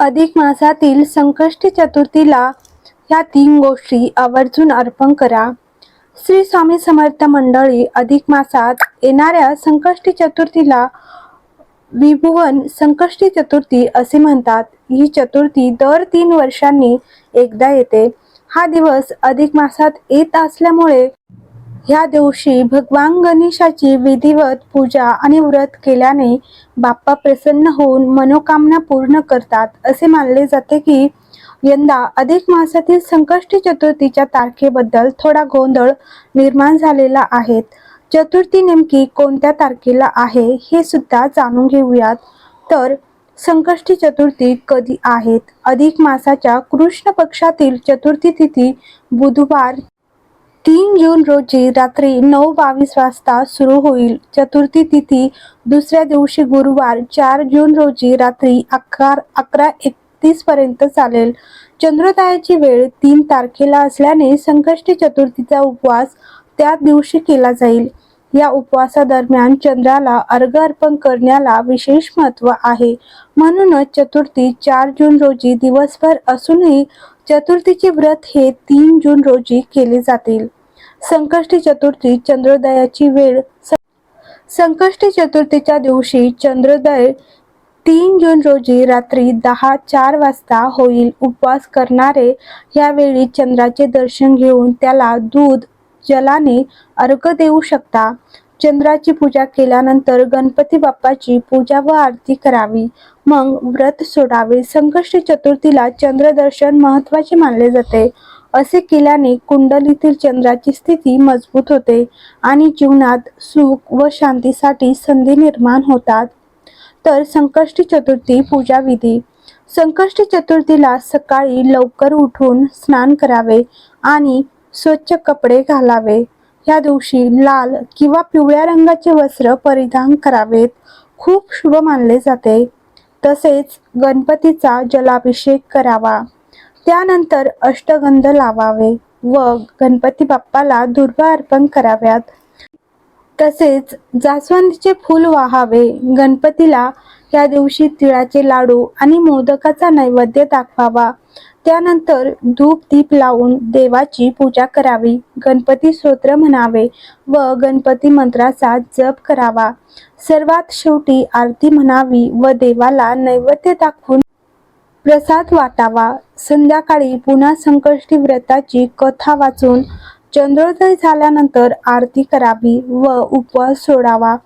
अधिक मासातील संकष्टी चतुर्थीला ह्या 3 गोष्टी आवर्जून अर्पण करा. श्री स्वामी समर्थ मंडळी, अधिक मासात येणाऱ्या संकष्टी चतुर्थीला विभुवन संकष्टी चतुर्थी असे म्हणतात. ही चतुर्थी दर 3 वर्षांनी एकदा येते. हा दिवस अधिक मासात येत असल्यामुळे ह्या दिवशी भगवान गणेशाची विधिवत पूजा आणि व्रत केल्याने बाप्पा प्रसन्न होऊन मनोकामना पूर्ण करतात. असे मानले जाते की यंदा अधिक मासातील संकष्टी चतुर्थीच्या तारखेबद्दल थोडा गोंधळ निर्माण झालेला आहे. चतुर्थी नेमकी कोणत्या तारखेला आहे हे सुद्धा जाणून घेऊयात. तर संकष्टी चतुर्थी कधी आहेत? अधिक मासाच्या कृष्ण पक्षातील चतुर्थी तिथी बुधवार 3 जून रोजी रात्री 9:22 वाजता सुरू होईल. चतुर्थी तिथी दुसऱ्या दिवशी गुरुवार 4 जून रोजी रात्री 11:31 पर्यंत चालेल. चंद्रोदयाची वेळ 3 तारखेला असल्याने संकष्टी चतुर्थीचा उपवास त्या दिवशी केला जाईल. या उपवासादरम्यान चंद्राला अर्घ्य अर्पण करण्याला विशेष महत्त्व आहे. म्हणूनच चतुर्थी 4 जून रोजी दिवसभर असूनही चतुर्थीचे व्रत हे 3 जून रोजी केले जातील. संकष्टी चतुर्थी चंद्रोदयाची वेळ संकष्टी चतुर्थीच्या दिवशी चंद्रोदय 3 जून रोजी रात्री 10:04 वाजता होईल. उपवास करणारे यावेळी चंद्राचे दर्शन घेऊन त्याला दूध जलाने अर्घ्य देऊ शकता. चंद्राची पूजा केल्यानंतर गणपती बाप्पाची पूजा व आरती करावी, मग व्रत सोडावे. संकष्टी चतुर्थीला चंद्रदर्शन महत्त्वाचे मानले जाते. असे केल्याने कुंडलीतील चंद्राची स्थिती मजबूत होते आणि जीवनात सुख व शांतीसाठी संधी निर्माण होतात. तर संकष्टी चतुर्थी पूजा विधी. संकष्टी चतुर्थीला सकाळी लवकर उठून स्नान करावे आणि स्वच्छ कपडे घालावे. या दिवशी लाल किंवा पिवळ्या रंगाचे वस्त्र परिधान करावेत, खूप शुभ मानले जाते. तसेच गणपतीचा जलाभिषेक करावा. त्यानंतर अष्टगंध लावावे व गणपती बाप्पाला दुर्वा अर्पण कराव्यात. तसेच जास्वंदीचे फूल वाहावे. गणपतीला या दिवशी तिळाचे लाडू आणि मोदकाचा नैवेद्य दाखवावा. त्यानंतर धूप दीप लावून देवाची पूजा करावी. गणपती स्तोत्र म्हणावे व गणपती मंत्राचा जप करावा. सर्वात शेवटी आरती म्हणावी व देवाला नैवेद्य दाखवून प्रसाद वाटावा. संध्याकाळी पुन्हा संकष्टी व्रताची कथा वाचून चंद्रोदय झाल्यानंतर आरती करावी व उपवास सोडावा.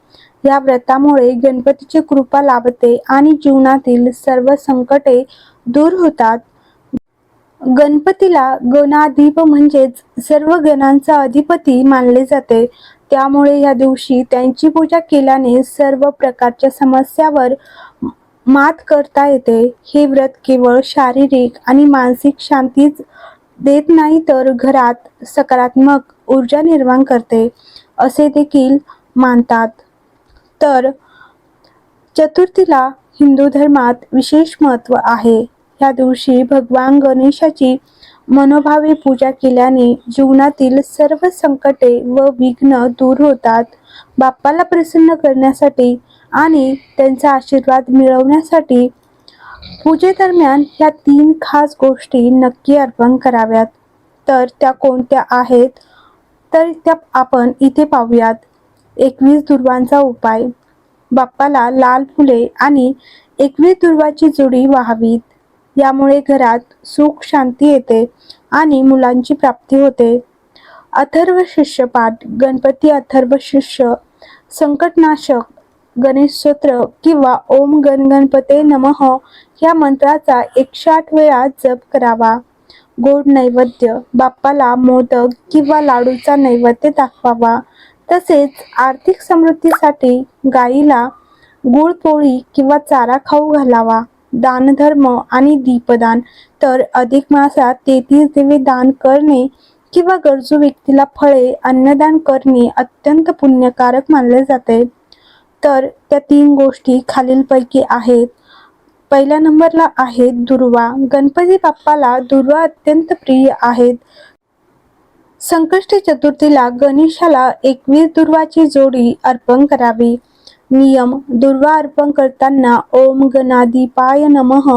या व्रतामुळे गणपतीची कृपा लाभते आणि जीवनातील सर्व संकटे दूर होतात. गणपतीला गणाधिप म्हणजेच सर्व गणांचा अधिपती मानले जाते. त्यामुळे या दिवशी त्यांची पूजा केल्याने सर्व प्रकारच्या समस्यावर मात करता येते. हे व्रत केवळ शारीरिक आणि मानसिक शांतीच देत नाही तर घरात सकारात्मक ऊर्जा निर्माण करते असे देखील मानतात. तर चतुर्थीला हिंदू धर्मात विशेष महत्त्व आहे. या दिवशी भगवान गणेशाची मनोभावे पूजा केल्याने जीवनातील सर्व संकटे व विघ्न दूर होतात. बाप्पाला प्रसन्न करण्यासाठी आणि त्यांचा आशीर्वाद मिळवण्यासाठी पूजेदरम्यान ह्या 3 खास गोष्टी नक्की अर्पण कराव्यात. तर त्या कोणत्या आहेत तर त्या आपण इथे पाहूयात. 21 दुर्वांचा उपाय. बाप्पाला लाल फुले आणि 21 दुर्वाची जोडी वाहावीत. यामुळे घरात सुख शांती येते आणि मुलांची प्राप्ती होते. अथर्व शिष्य पाठ. गणपती अथर्व शिष्य संकटनाशक गणेश स्तोत्र किंवा ओम गण गणपते नमः या मंत्राचा 108 वेळा जप करावा. गोड नैवेद्य. बाप्पाला मोदक किंवा लाडूचा नैवेद्य दाखवावा. तसेच आर्थिक समृद्धीसाठी गाईला गुळ पोळी किंवा चारा खाऊ घालावा. दानधर्म आणि दीपदान. तर अधिक मासात 33 दिवे दान करणे किंवा गरजू व्यक्तीला फळे अन्नदान करणे अत्यंत पुण्यकारक मानले जाते. तर त्या 3 गोष्टी खालीलपैकी आहेत. पहिल्या नंबरला आहेत दुर्वा. गणपती बाप्पाला दुर्वा अत्यंत प्रिय आहेत. संकष्टी चतुर्थीला गणेशाला 21 दुर्वाची जोडी अर्पण करावी. नियम: दुर्वा अर्पण करताना ओम गणाधिपाय नमः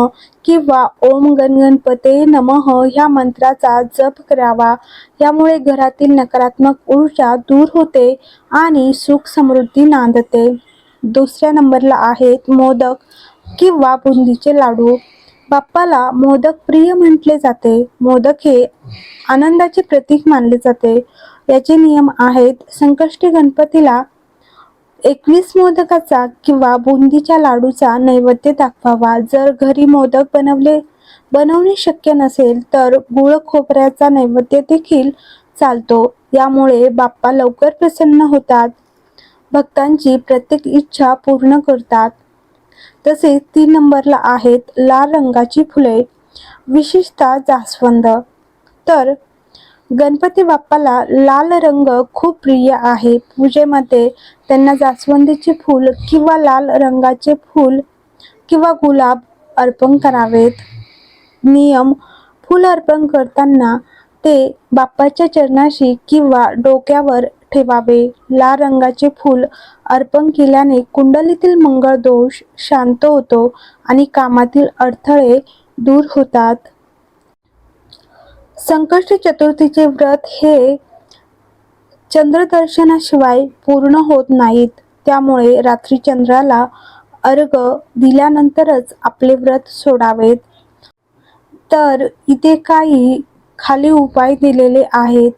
किंवा ओम गणपते नमः ह्या मंत्राचा जप करावा. यामुळे घरातील नकारात्मक ऊर्जा दूर होते आणि सुख समृद्धी नांदते. दुसऱ्या नंबरला आहेत मोदक किंवा बुंदीचे लाडू. बाप्पाला मोदक प्रिय म्हटले जाते. मोदक हे आनंदाचे प्रतीक मानले जाते. याचे नियम आहेत: संकष्टी गणपतीला 21 मोदकाचा किंवा बुंदीच्या लाडूचा नैवेद्य दाखवावा. जर घरी मोदक बनवणे शक्य नसेल तर गुळ खोबऱ्याचा नैवेद्य देखील चालतो. यामुळे बाप्पा लवकर प्रसन्न होतात, भक्तांची प्रत्येक इच्छा पूर्ण करतात. तसेच 3 नंबरला आहेत लाल रंगाची फुले, विशेषतः जास्वंद. तर गणपती बाप्पाला लाल रंग खूप प्रिय आहे. पूजेमध्ये त्यांना जास्वंदीचे फूल किंवा लाल रंगाचे फूल किंवा गुलाब अर्पण करावेत. नियम: फूल अर्पण करताना ते बाप्पाच्या चरणाशी किंवा डोक्यावर ठेवावे. लाल रंगाचे फूल अर्पण केल्याने कुंडलीतील मंगळ दोष शांत होतो आणि कामातील अडथळे दूर होतात. संकष्टी चतुर्थीचे व्रत हे चंद्रदर्शनाशिवाय पूर्ण होत नाहीत. त्यामुळे रात्री चंद्राला अर्घ्य दिल्यानंतरच आपले व्रत सोडावेत. तर इथे काही खाली उपाय दिलेले आहेत.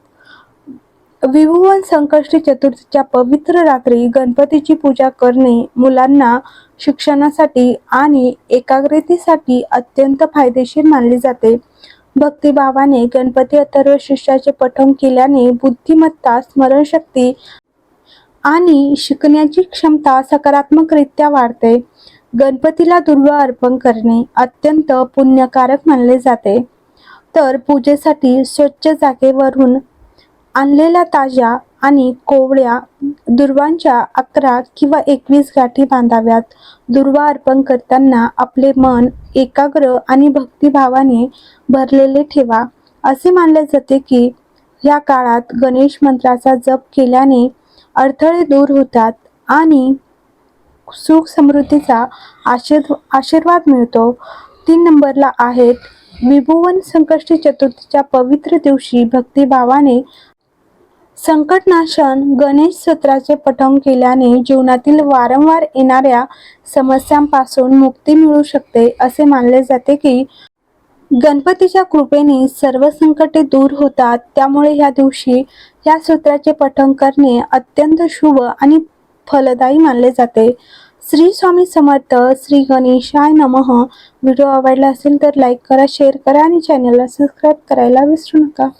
विभुवन संकष्टी चतुर्थीच्या पवित्र रात्री गणपतीची पूजा करणे मुलांना शिक्षणासाठी आणि एकाग्रतेसाठी अत्यंत फायदेशीर मानले जाते. भक्तिभावाने गणपती अथर्व शीर्षाचे पठण केल्याने बुद्धिमत्ता, स्मरणशक्ती आणि शिकण्याची क्षमता सकारात्मकरित्या वाढते. गणपतीला दुर्वा अर्पण करणे अत्यंत पुण्यकारक मानले जाते. तर पूजेसाठी स्वच्छ जागेवरून आणलेल्या ताज्या आणि कोवळ्या दुर्वांच्या 11 किंवा 21 गाठी बांधाव्यात. दुर्वा अर्पण करताना आपले मन एकाग्र आणि भक्तिभावाने भरलेले ठेवा. असे मानले जाते की या काळात गणेश मंत्राचा जप केल्याने अडथळे दूर होतात आणि सुख समृद्धीचा आशीर्वाद मिळतो. 3 नंबरला आहेत विभुवन संकष्टी चतुर्थीच्या पवित्र दिवशी भक्तिभावाने संकटनाशन गणेश स्तोत्राचे पठण केल्याने जीवनातील वारंवार येणाऱ्या समस्यांपासून मुक्ती मिळू शकते. असे मानले जाते की गणपतीच्या कृपेने सर्व संकटे दूर होतात. त्यामुळे या दिवशी या स्तोत्राचे पठण करणे अत्यंत शुभ आणि फलदायी मानले जाते. श्री स्वामी समर्थ. श्री गणेशाय नमः. व्हिडिओ आवडला असेल तर लाईक करा, शेअर करा आणि चॅनलला सबस्क्राईब करायला विसरू नका.